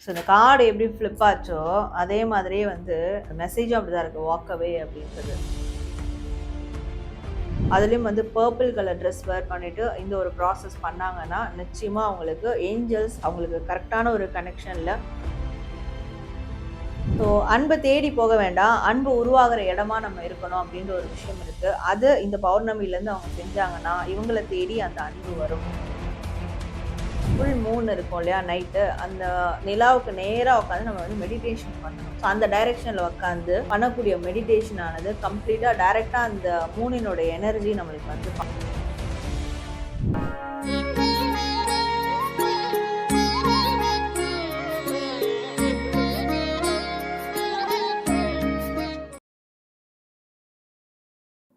So இந்த card எப்படி flip ஆச்சோ அதே மாதிரியே வந்து மெசேஜும் அப்படி தான் இருக்குது, வாக்கவே அப்படின்றது. அதுலேயும் வந்து பர்பிள் கலர் ட்ரெஸ் வேர் பண்ணிவிட்டு இந்த ஒரு ப்ராசஸ் பண்ணாங்கன்னா நிச்சயமாக அவங்களுக்கு ஏஞ்சல்ஸ் அவங்களுக்கு கரெக்டான ஒரு கனெக்ஷனில். ஸோ அன்பை தேடி போக வேண்டாம், அன்பு உருவாகிற இடமா நம்ம இருக்கணும் அப்படின்ற ஒரு விஷயம் இருக்குது. அது இந்த பௌர்ணமிலேருந்து அவங்க செஞ்சாங்கன்னா இவங்களை தேடி அந்த அன்பு வரும். ஃபுல் மூன் இருக்கும் இல்லையா நைட்டு, அந்த நிலாவுக்கு நேராக உட்காந்து நம்ம வந்து மெடிடேஷன் பண்ணணும். ஸோ அந்த டைரெக்ஷனில் உட்காந்து பண்ணக்கூடிய மெடிடேஷன் ஆனது கம்ப்ளீட்டாக டைரெக்டாக அந்த மூனினோட எனர்ஜி நம்மளுக்கு வந்து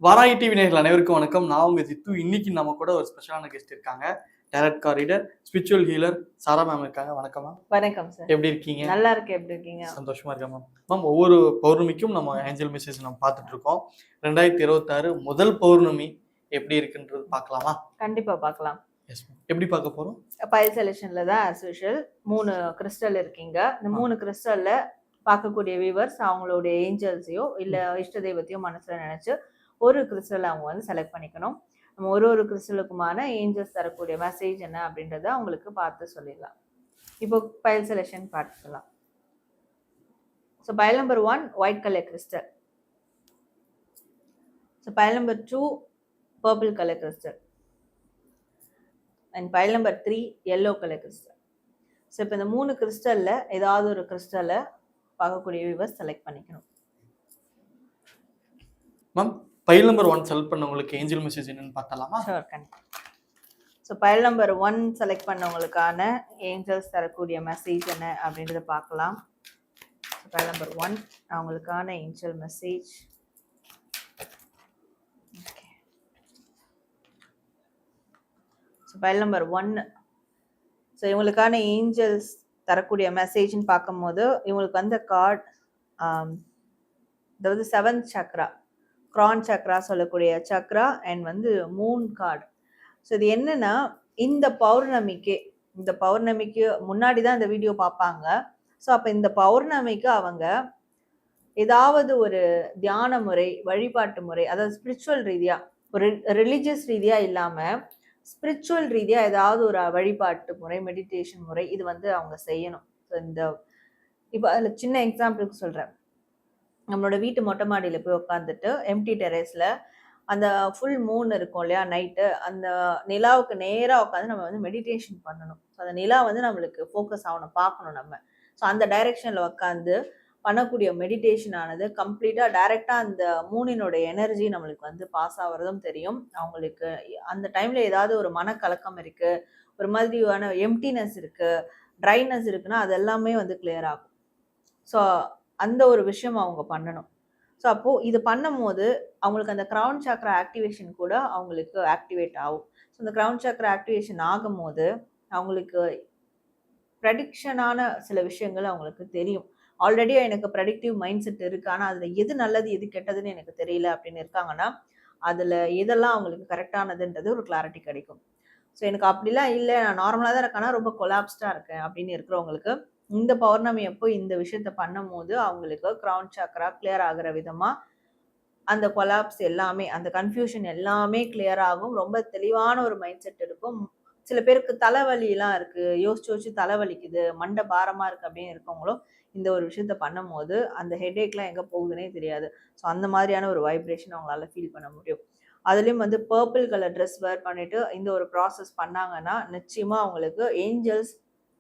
வாராகி டிவி நேயர்கள் அனைவருக்கும் வணக்கம். நான் உங்க சித்து. இன்னைக்கு நம்ம கூட ஒரு ஸ்பெஷலான கெஸ்ட் இருக்காங்க. Tarot card reader, spiritual healer Sara ma'am இருக்காங்க. வணக்கம் மேம். வணக்கம் சார். எப்படி இருக்கீங்க? நல்லா இருக்கு. எப்படி இருக்கீங்க? சந்தோஷமா இருக்கேன் மேம். மேம், ஒவ்வொரு பௌர்ணமிக்கும் நம்ம ஏஞ்சல் மெசேஜ் நம்ம பார்த்துட்டு இருக்கோம். 2026 முதல் பௌர்ணமி எப்படி இருக்குன்றது பார்க்கலாமா? கண்டிப்பா பார்க்கலாம். Yes ma'am. எப்படி பார்க்க போறோம்? பைல் செலெக்ஷன்ல தான் ஆஸ் யூஷுவல் 3 கிறிஸ்டல் இருக்கீங்க. இந்த 3 கிறிஸ்டல்ல பார்க்கக்கூடிய வியூவர்ஸ் அவங்களுடைய ஏஞ்சல்ஸையோ இல்லை இஷ்ட தெய்வத்தையோ மனசுல நினைச்சு ஒரு கிறிஸ்டல் அவங்க வந்து செலக்ட் பண்ணிக்கணும். நம்ம ஒரு கிறிஸ்டலுக்குமான ஏஞ்சல்ஸ் தரக்கூடிய மெசேஜ் என்ன அப்படின்றத அவங்களுக்கு பார்த்து சொல்லிடலாம். இப்போ பைல் செலெக்ஷன் பார்த்துக்கலாம். So file number 1 white colour crystal. So file number 2 purple colour crystal. And file number 3 yellow colour crystal. So இப்போ இந்த 3 கிறிஸ்டலில் ஏதாவது ஒரு கிறிஸ்டலை பார்க்கக்கூடிய வியூவர்ஸ் செலக்ட் பண்ணிக்கணும். மேம், பைல் நம்பர் 1 செலக்ட் பண்ணவங்களுக்கு ஏஞ்சல் மெசேஜ் என்னன்னு பார்த்தலாமா? ஷூர், கண்டிப்பாக. ஸோ பைல் நம்பர் 1 செலக்ட் பண்ணவங்களுக்கான ஏஞ்சல்ஸ் தரக்கூடிய மெசேஜ் என்ன அப்படின்றத பார்க்கலாம். ஸோ பைல் நம்பர் 1 அவங்களுக்கான angel message. Okay. So file number 1 so இவங்களுக்கான ஏஞ்சல்ஸ் தரக்கூடிய மெசேஜ்னு பார்க்கும்போது இவங்களுக்கு வந்த கார்டு அதாவது 7th சக்ரா, கிரான் சக்ரா சொல்லக்கூடிய சக்ரா அண்ட் வந்து மூன் கார்டு. ஸோ இது என்னன்னா இந்த பௌர்ணமிக்கு முன்னாடி தான் இந்த வீடியோ பார்ப்பாங்க. ஸோ அப்போ இந்த பௌர்ணமிக்கு அவங்க ஏதாவது ஒரு தியான முறை, வழிபாட்டு முறை, அதாவது ஸ்பிரிச்சுவல் ரீதியாக, ஒரு ரிலீஜியஸ் ரீதியாக இல்லாமல் ஸ்பிரிச்சுவல் ரீதியாக ஏதாவது ஒரு வழிபாட்டு முறை, மெடிடேஷன் முறை இது வந்து அவங்க செய்யணும். ஸோ இந்த இப்போ அதில் சின்ன எக்ஸாம்பிளுக்கு சொல்கிறேன். நம்மளோட வீட்டு மொட்டை மாடியில் போய் உட்காந்துட்டு எம்டி டெரேஸில் அந்த ஃபுல் மூன் இருக்கும் இல்லையா நைட்டு, அந்த நிலாவுக்கு நேராக உட்காந்து நம்ம வந்து மெடிடேஷன் பண்ணணும். ஸோ அந்த நிலா வந்து நம்மளுக்கு ஃபோக்கஸ் ஆகணும், பார்க்கணும் நம்ம. ஸோ அந்த டைரெக்ஷனில் உட்காந்து பண்ணக்கூடிய மெடிடேஷன் ஆனது கம்ப்ளீட்டாக டைரெக்டாக அந்த மூனினோட எனர்ஜி நம்மளுக்கு வந்து பாஸ் ஆகிறதும் தெரியும். அவங்களுக்கு அந்த டைமில் ஏதாவது ஒரு மனக்கலக்கம் இருக்குது, ஒரு மாதிரியான எம்டினஸ் இருக்குது, ட்ரைனஸ் இருக்குன்னா அது எல்லாமே வந்து கிளியர் ஆகும். ஸோ அந்த ஒரு விஷயம் அவங்க பண்ணணும். ஸோ அப்போது இது பண்ணும் போது அவங்களுக்கு அந்த கிரவுன் சக்ரா ஆக்டிவேஷன் கூட அவங்களுக்கு ஆக்டிவேட் ஆகும். ஸோ இந்த கிரவுன் சக்ரா ஆக்டிவேஷன் ஆகும் போது அவங்களுக்கு ப்ரெடிக்ஷனான சில விஷயங்கள் அவங்களுக்கு தெரியும். ஆல்ரெடி எனக்கு ப்ரெடிக்டிவ் மைண்ட் செட் இருக்குது, ஆனால் அதில் எது நல்லது எது கெட்டதுன்னு எனக்கு தெரியல அப்படின்னு இருக்காங்கன்னா அதில் எதெல்லாம் அவங்களுக்கு கரெக்டானதுன்றது ஒரு கிளாரிட்டி கிடைக்கும். ஸோ எனக்கு அப்படிலாம் இல்லை, நான் நார்மலாக தான் இருக்கேன்னா ரொம்ப கொலாப்ஸ்டாக இருக்கேன் அப்படின்னு இருக்கிறவங்களுக்கு இந்த பௌர்ணமி அப்போ இந்த விஷயத்த பண்ணும் போது அவங்களுக்கு கிரவுன் சக்ரா கிளியர் ஆகிற விதமாக அந்த கொலாப்ஸ் எல்லாமே, அந்த கன்ஃபியூஷன் எல்லாமே கிளியர் ஆகும். ரொம்ப தெளிவான ஒரு மைண்ட் செட் இருக்கும். சில பேருக்கு தலைவலியெல்லாம் இருக்குது, யோசிச்சு தலைவலிக்குது, மண்டை பாரமாக இருக்குது அப்படின்னு இருக்கவங்களும் இந்த ஒரு விஷயத்த பண்ணும் போது அந்த ஹெடேக்லாம் எங்கே போகுதுன்னே தெரியாது. ஸோ அந்த மாதிரியான ஒரு வைப்ரேஷன் அவங்களால ஃபீல் பண்ண முடியும். அதுலேயும் வந்து பர்பிள் கலர் ட்ரெஸ் வேர் பண்ணிவிட்டு இந்த ஒரு ப்ராசஸ் பண்ணாங்கன்னா நிச்சயமாக அவங்களுக்கு ஏஞ்சல்ஸ்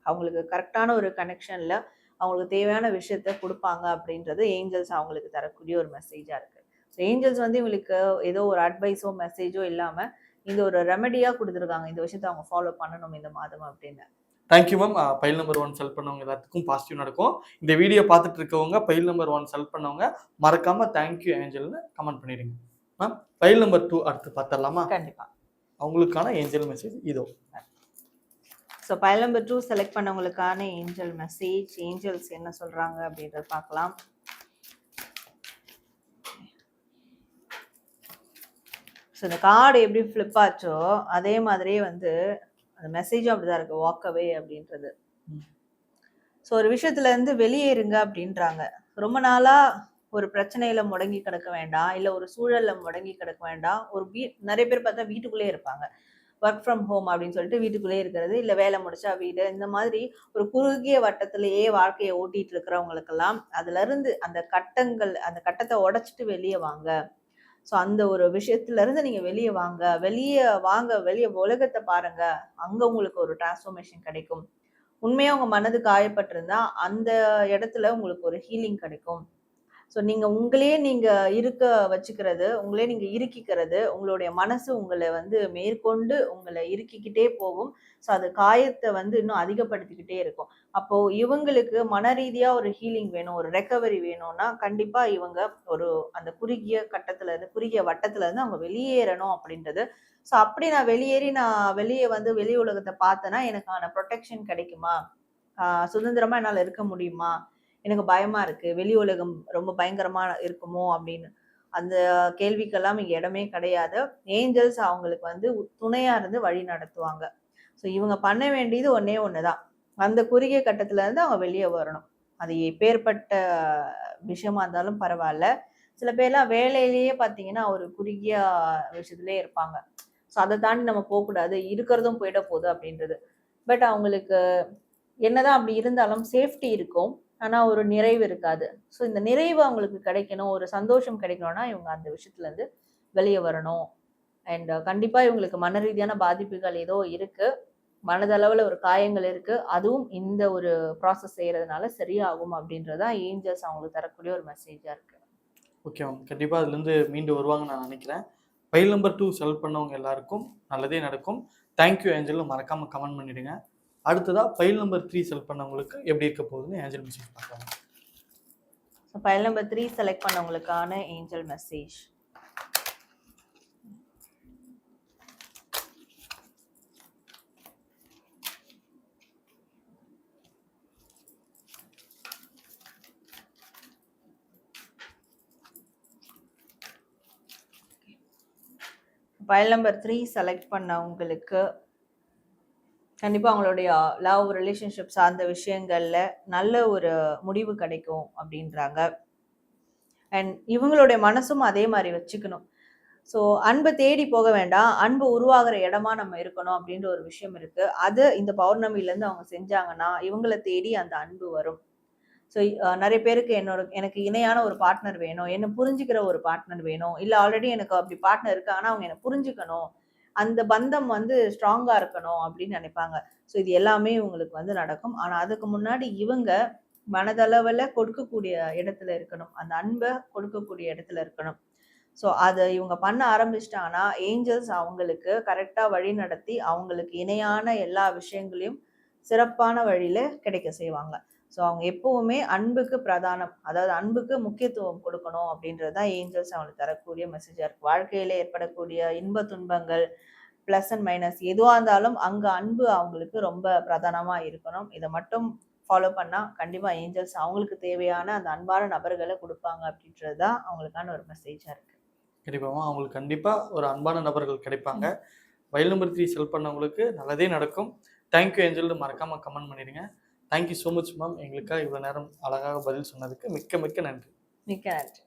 அவங்களுக்கு கரெக்டான ஒரு கனெக்ஷனில் அவங்களுக்கு தேவையான விஷயத்த கொடுப்பாங்க அப்படின்றது ஏஞ்சல்ஸ் அவங்களுக்கு தரக்கூடிய ஒரு மெசேஜாக இருக்குது. ஸோ ஏஞ்சல்ஸ் வந்து இவங்களுக்கு ஏதோ ஒரு அட்வைஸோ மெசேஜோ இல்லாமல் இந்த ஒரு ரெமெடியாக கொடுத்துருக்காங்க, இந்த விஷயத்த அவங்க ஃபாலோ பண்ணணும் இந்த மாதம் அப்படின்னு. Thank you ma'am. File number 1 select பண்ணவங்க எல்லாத்துக்கும் பாசிட்டிவ் நடக்கும். இந்த வீடியோ பார்த்துட்டு இருக்கவங்க பைல் நம்பர் 1 செலக்ட் பண்ணவங்க மறக்காமல் தேங்க்யூ ஏஞ்சல்னு கமெண்ட் பண்ணிடுங்க. மேம், பைல் நம்பர் 2 அடுத்து பார்த்துடலாமா? கண்டிப்பாக. அவங்களுக்கான ஏஞ்சல் மெசேஜ் இதோ. ஸோ பைல் நம்பர் 2 செலக்ட் பண்ணவங்களுக்கான ஏஞ்சல் மெசேஜ், ஏஞ்சல்ஸ் என்ன சொல்கிறாங்க அப்படின்றத பார்க்கலாம். ஸோ இந்த கார்டு எப்படி ஃப்ளிப் ஆச்சோ அதே மாதிரியே வந்து அந்த மெசேஜும் அப்படி தான் இருக்குது, வாக்கவே அப்படின்றது. ஸோ ஒரு விஷயத்துல இருந்து வெளியேறுங்க அப்படின்றாங்க. ரொம்ப நாளா ஒரு பிரச்சனையில முடங்கி கிடக்க வேண்டாம், இல்ல ஒரு சூழல்ல முடங்கி கிடக்க வேண்டாம். ஒரு நிறைய பேர் பார்த்தா வீட்டுக்குள்ளே இருப்பாங்க. ஒர்க் ஃப்ரம் ஹோம் அப்படின்னு சொல்லிட்டு வீட்டுக்குள்ளே இருக்கிறது, இல்ல வேலை முடிச்சா வீடு, இந்த மாதிரி ஒரு குறுகிய வட்டத்திலேயே வாழ்க்கையை ஓட்டிட்டு இருக்கிறவங்களுக்கெல்லாம் அதுல இருந்து அந்த கட்டத்தை உடைச்சிட்டு வெளியே வாங்க. ஸோ அந்த ஒரு விஷயத்துல இருந்து நீங்க வெளியே வாங்க, வெளியே உலகத்தை பாருங்க. அங்க உங்களுக்கு ஒரு டிரான்ஸ்ஃபர்மேஷன் கிடைக்கும். உண்மையா உங்க மனது காயப்பட்டிருந்தா அந்த இடத்துல உங்களுக்கு ஒரு ஹீலிங் கிடைக்கும். ஸோ நீங்க இருக்க வச்சுக்கிறது, உங்களே நீங்க இறுக்கிக்கிறது, உங்களுடைய மனசு உங்களை மேற்கொண்டு உங்களை இறுக்கிக்கிட்டே போகும். ஸோ அது காயத்தை இன்னும் அதிகப்படுத்திக்கிட்டே இருக்கும். அப்போ இவங்களுக்கு மன ரீதியா ஒரு ஹீலிங் வேணும், ஒரு ரெக்கவரி வேணும்னா கண்டிப்பா இவங்க ஒரு அந்த குறுகிய வட்டத்துல இருந்து அவங்க வெளியேறணும் அப்படின்றது. ஸோ அப்படி நான் வெளியே வெளி உலகத்தை பார்த்தேன்னா எனக்கான ப்ரொடெக்ஷன் கிடைக்குமா? சுதந்திரமா என்னால இருக்க முடியுமா? எனக்கு பயமா இருக்கு. வெளி உலகம் ரொம்ப பயங்கரமா இருக்குமோ அப்படின்னு. அந்த கேள்விக்கெல்லாம் இங்க இடமே கிடையாது. ஏஞ்சல்ஸ் அவங்களுக்கு துணையா இருந்து வழி நடத்துவாங்க. ஸோ இவங்க பண்ண வேண்டியது ஒண்ணே ஒண்ணுதான். அந்த குறுகிய கட்டத்துல இருந்து அவங்க வெளியே வரணும். அது எப்பேற்பட்ட விஷயமா இருந்தாலும் பரவாயில்ல. சில பேர்லாம் வேலையிலேயே பார்த்தீங்கன்னா ஒரு குறுகிய விஷயத்திலேயே இருப்பாங்க. ஸோ அதை தாண்டி நம்ம போகக்கூடாது, இருக்கிறதும் போயிட போகுது அப்படின்றது. பட் அவங்களுக்கு என்னதான் அப்படி இருந்தாலும் சேஃப்டி இருக்கும். ஆனா ஒரு நிறைவு இருக்காது. ஸோ இந்த நிறைவு அவங்களுக்கு கிடைக்கணும், ஒரு சந்தோஷம் கிடைக்கணும்னா இவங்க அந்த விஷயத்துல இருந்து வெளியே வரணும். அண்ட் கண்டிப்பா இவங்களுக்கு மன ரீதியான பாதிப்புகள் ஏதோ இருக்கு, மனதளவுல ஒரு காயங்கள் இருக்கு. அதுவும் இந்த ஒரு ப்ராசஸ் செய்யறதுனால சரியாகும் அப்படின்றதான் ஏஞ்சல்ஸ் அவங்களுக்கு தரக்கூடிய ஒரு மெசேஜா இருக்கு. ஓகே மேம், கண்டிப்பா அதுல இருந்து மீண்டு வருவாங்கன்னு நான் நினைக்கிறேன். ஃபைல் நம்பர் 2 செலக்ட் பண்ணவங்க எல்லாருக்கும் நல்லதே நடக்கும். தேங்க்யூ ஏஞ்சல், மறக்காம கமெண்ட் பண்ணிடுங்க. அடுத்ததா ஃபைல் நம்பர் 3 செலக்ட் பண்ணவங்களுக்கு எப்படி இருக்க போகுதுன்னு ஏஞ்சல் மெசேஜ் பார்க்கலாம். ஸோ ஃபைல் நம்பர் 3 செலக்ட் பண்ணவங்களுக்கான angel message. File number 3 select பண்ணவங்களுக்கு கண்டிப்பா அவங்களுடைய லவ் ரிலேஷன்ஷிப் சார்ந்த விஷயங்கள்ல நல்ல ஒரு முடிவு கிடைக்கும் அப்படின்றாங்க. அண்ட் இவங்களுடைய மனசும் அதே மாதிரி வச்சுக்கணும். ஸோ அன்பை தேடி போக வேண்டாம், அன்பு உருவாகிற இடமா நம்ம இருக்கணும் அப்படின்ற ஒரு விஷயம் இருக்கு. அது இந்த பௌர்ணமியிலேருந்து அவங்க செஞ்சாங்கன்னா இவங்களை தேடி அந்த அன்பு வரும். ஸோ நிறைய பேருக்கு எனக்கு இணையான ஒரு பார்ட்னர் வேணும், என்னை புரிஞ்சுக்கிற ஒரு பார்ட்னர் வேணும், இல்லை ஆல்ரெடி எனக்கு அப்படி பார்ட்னர் இருக்காங்கன்னா அவங்க என்னை புரிஞ்சுக்கணும், அந்த பந்தம் ஸ்ட்ராங்கா இருக்கணும் அப்படின்னு நினைப்பாங்க. ஸோ இது எல்லாமே இவங்களுக்கு நடக்கும். ஆனா அதுக்கு முன்னாடி இவங்க மனதளவுல கொடுக்கக்கூடிய இடத்துல இருக்கணும், அந்த அன்பை கொடுக்கக்கூடிய இடத்துல இருக்கணும். ஸோ அதை இவங்க பண்ண ஆரம்பிச்சிட்டாங்கன்னா ஏஞ்சல்ஸ் அவங்களுக்கு கரெக்டா வழி நடத்தி அவங்களுக்கு இணையான எல்லா விஷயங்களையும் சிறப்பான வழியில கிடைக்க செய்வாங்க. ஸோ அவங்க எப்பவுமே அன்புக்கு பிரதானம், அதாவது அன்புக்கு முக்கியத்துவம் கொடுக்கணும் அப்படின்றதுதான் ஏஞ்சல்ஸ் அவங்களுக்கு தரக்கூடிய மெசேஜா இருக்கு. வாழ்க்கையில ஏற்படக்கூடிய இன்ப துன்பங்கள், பிளஸ் அண்ட் மைனஸ் எதுவா இருந்தாலும் அங்க அன்பு அவங்களுக்கு ரொம்ப பிரதானமா இருக்கணும். இதை மட்டும் ஃபாலோ பண்ணா கண்டிப்பா ஏஞ்சல்ஸ் அவங்களுக்கு தேவையான அந்த அன்பான நபர்களை கொடுப்பாங்க அப்படின்றதுதான் அவங்களுக்கான ஒரு மெசேஜா இருக்கு. கண்டிப்பாக அவங்களுக்கு கண்டிப்பா ஒரு அன்பான நபர்கள் கிடைப்பாங்க. ஃபைல் நம்பர் 3 செலக்ட் பண்ணவங்களுக்கு நல்லதே நடக்கும். தேங்க்யூ ஏஞ்சல், மறக்காம கமெண்ட் பண்ணிடுங்க. தேங்க்யூ ஸோ மச் மேம், எங்களுக்காக இவ்வளோ நேரம் அழகாக பதில் சொன்னதுக்கு மிக்க மிக்க நன்றி. மிக்க நன்றி.